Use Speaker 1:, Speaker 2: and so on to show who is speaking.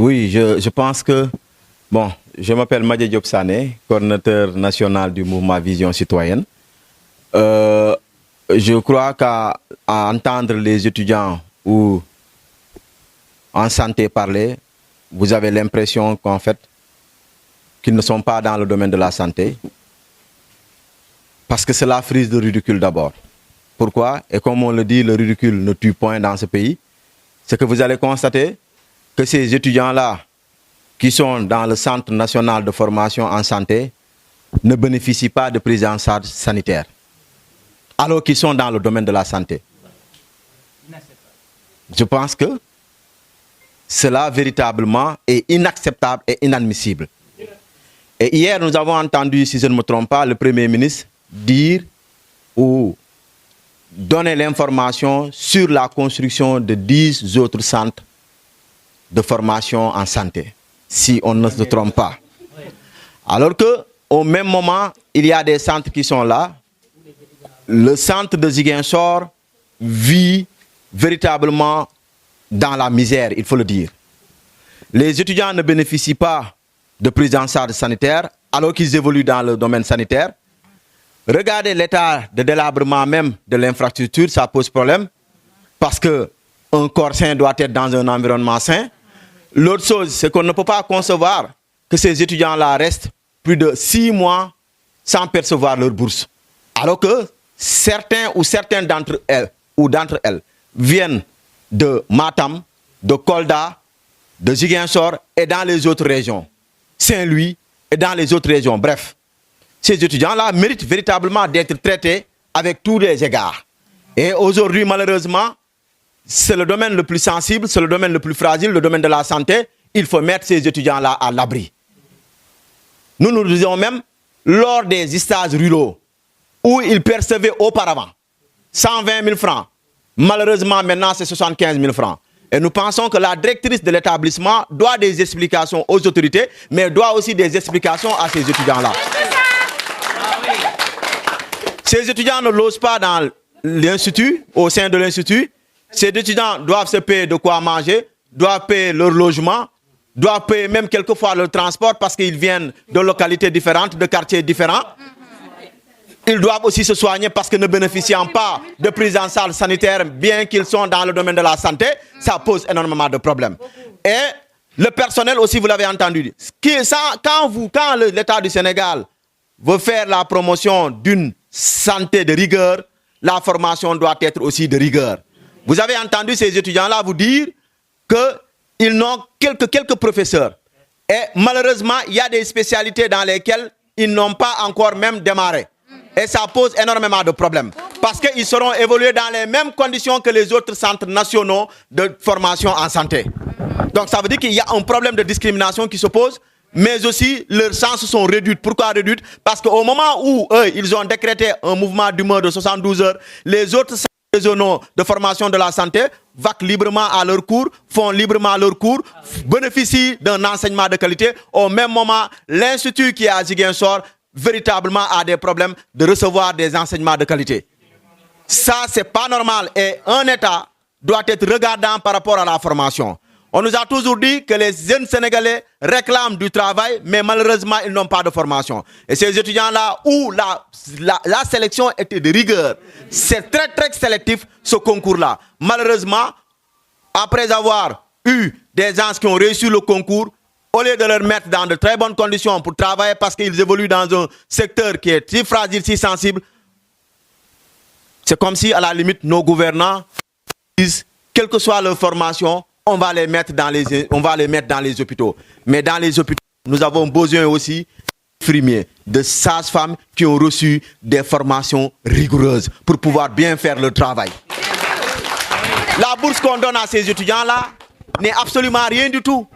Speaker 1: Oui, je pense que, bon, je m'appelle Madje Diop Sané, coordinateur national du mouvement Vision Citoyenne. Je crois qu'à entendre les étudiants ou en santé parler, vous avez l'impression qu'en fait, qu'ils ne sont pas dans le domaine de la santé. Parce que c'est la frise de ridicule d'abord. Pourquoi? Et comme on le dit, le ridicule ne tue point dans ce pays. C'est que vous allez constater que ces étudiants-là, qui sont dans le Centre national de formation en santé, ne bénéficient pas de prise en charge sanitaire, alors qu'ils sont dans le domaine de la santé. Je pense que cela véritablement est inacceptable et inadmissible. Et hier, nous avons entendu, si je ne me trompe pas, le Premier ministre dire ou donner l'information sur la construction de 10 autres centres de formation en santé, si on ne se trompe pas. Alors qu'au même moment, il y a des centres qui sont là. Le centre de Ziguinchor vit véritablement dans la misère, il faut le dire. Les étudiants ne bénéficient pas de prise en charge sanitaire alors qu'ils évoluent dans le domaine sanitaire. Regardez l'état de délabrement même de l'infrastructure, ça pose problème parce qu'un corps sain doit être dans un environnement sain. L'autre chose, c'est qu'on ne peut pas concevoir que ces étudiants-là restent plus de 6 mois sans percevoir leur bourse. Alors que certains ou certaines d'entre elles viennent de Matam, de Kolda, de Ziguinchor et dans les autres régions. Saint-Louis et dans les autres régions. Bref, ces étudiants-là méritent véritablement d'être traités avec tous les égards. Et aujourd'hui, malheureusement, c'est le domaine le plus sensible, c'est le domaine le plus fragile, le domaine de la santé. Il faut mettre ces étudiants-là à l'abri. Nous nous disons même, lors des stages ruraux, où ils percevaient auparavant 120 000 francs, malheureusement maintenant c'est 75 000 francs. Et nous pensons que la directrice de l'établissement doit des explications aux autorités, mais doit aussi des explications à ces étudiants-là. Ces étudiants ne logent pas dans l'institut, au sein de l'institut. Ces étudiants doivent se payer de quoi manger, doivent payer leur logement, doivent payer même quelquefois leur transport parce qu'ils viennent de localités différentes, de quartiers différents. Ils doivent aussi se soigner parce que ne bénéficiant pas de prise en charge sanitaire, bien qu'ils sont dans le domaine de la santé, ça pose énormément de problèmes. Et le personnel aussi, vous l'avez entendu, quand l'État du Sénégal veut faire la promotion d'une santé de rigueur, la formation doit être aussi de rigueur. Vous avez entendu ces étudiants-là vous dire qu'ils n'ont quelques professeurs. Et malheureusement, il y a des spécialités dans lesquelles ils n'ont pas encore même démarré. Et ça pose énormément de problèmes. Parce qu'ils seront évolués dans les mêmes conditions que les autres centres nationaux de formation en santé. Donc ça veut dire qu'il y a un problème de discrimination qui se pose, mais aussi leurs chances sont réduites. Pourquoi réduites? Parce qu'au moment où eux, ils ont décrété un mouvement d'humeur de 72 heures, les autres centres régionaux de formation de la santé vaquent librement à leur cours, font librement leur cours, bénéficient d'un enseignement de qualité. Au même moment, l'institut qui est à Ziguinchor véritablement a des problèmes de recevoir des enseignements de qualité. Ça, c'est pas normal. Et un État doit être regardant par rapport à la formation. On nous a toujours dit que les jeunes Sénégalais réclament du travail, mais malheureusement, ils n'ont pas de formation. Et ces étudiants-là, où la sélection était de rigueur, c'est très, très sélectif, ce concours-là. Malheureusement, après avoir eu des gens qui ont réussi le concours, au lieu de leur mettre dans de très bonnes conditions pour travailler parce qu'ils évoluent dans un secteur qui est si fragile, si sensible, c'est comme si, à la limite, nos gouvernants disent, quelle que soit leur formation, on va les mettre dans les hôpitaux. Mais dans les hôpitaux, nous avons besoin aussi d'infirmiers, de sages-femmes qui ont reçu des formations rigoureuses pour pouvoir bien faire leur travail. La bourse qu'on donne à ces étudiants-là n'est absolument rien du tout.